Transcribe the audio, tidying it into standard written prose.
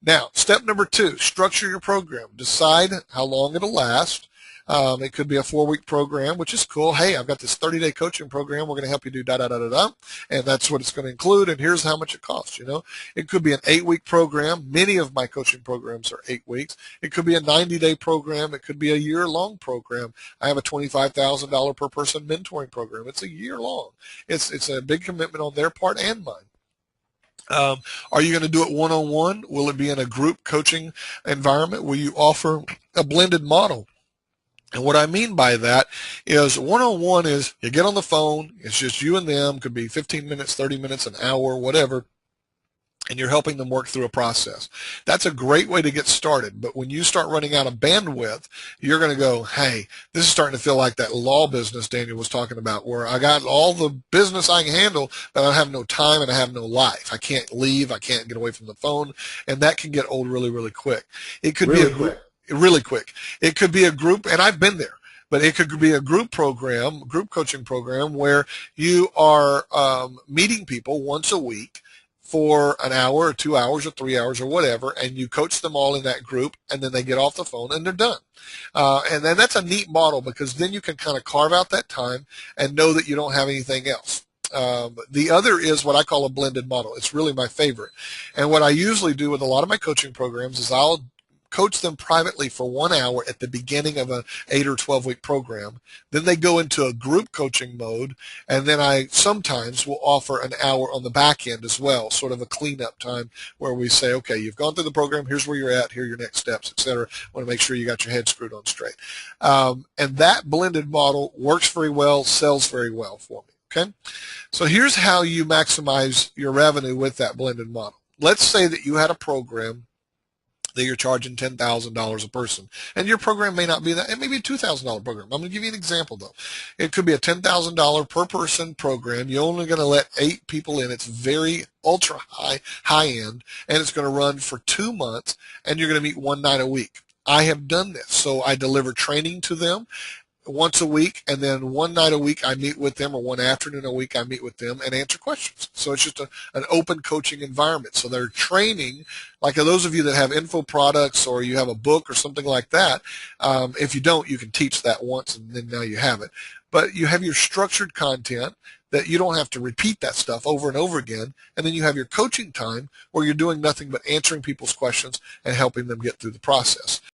Now, step number 2, structure your program. Decide how long it'll last. It could be a 4-week program, which is cool. Hey, I've got this 30-day coaching program. We're going to help you do da-da-da-da-da, and that's what it's going to include, and here's how much it costs, It could be an 8-week program. Many of my coaching programs are 8 weeks. It could be a 90-day program. It could be a year-long program. I have a $25,000 per person mentoring program. It's a year long. It's a big commitment on their part and mine. Are you going to do it one-on-one? Will it be in a group coaching environment? Will you offer a blended model? And what I mean by that is one-on-one is you get on the phone, it's just you and them, could be 15 minutes, 30 minutes, an hour, whatever, and you're helping them work through a process. That's a great way to get started, but when you start running out of bandwidth, you're going to go, hey, this is starting to feel like that law business Daniel was talking about, where I got all the business I can handle, but I have no time and I have no life. I can't leave, I can't get away from the phone, and that can get old really, really quick. It could be a group. Really quick. It could be a group, and I've been there, but it could be a group program, group coaching program, where you are meeting people once a week for an hour or 2 hours or 3 hours or whatever, and you coach them all in that group, and then they get off the phone and they're done. And then that's a neat model, because then you can kind of carve out that time and know that you don't have anything else. The other is what I call a blended model. It's really my favorite. And what I usually do with a lot of my coaching programs is I'll coach them privately for 1 hour at the beginning of an 8 or 12-week program. Then they go into a group coaching mode, and then I sometimes will offer an hour on the back end as well, sort of a cleanup time where we say, okay, you've gone through the program, here's where you're at, here are your next steps, etc. I want to make sure you got your head screwed on straight. And that blended model works very well, sells very well for me. Okay, so here's how you maximize your revenue with that blended model. Let's say that you had a program that you're charging $10,000 a person. And your program may not be that. It may be a $2,000 program. I'm going to give you an example, though. It could be a $10,000 per person program. You're only going to let 8 people in. It's very ultra high end, and it's going to run for 2 months, and you're going to meet 1 night a week. I have done this. So I deliver training to them once a week, and then 1 night a week I meet with them, or 1 afternoon a week I meet with them and answer questions. So it's just an open coaching environment. So they're training, like those of you that have info products or you have a book or something like that, if you don't, you can teach that once and then now you have it. But you have your structured content that you don't have to repeat that stuff over and over again, and then you have your coaching time where you're doing nothing but answering people's questions and helping them get through the process.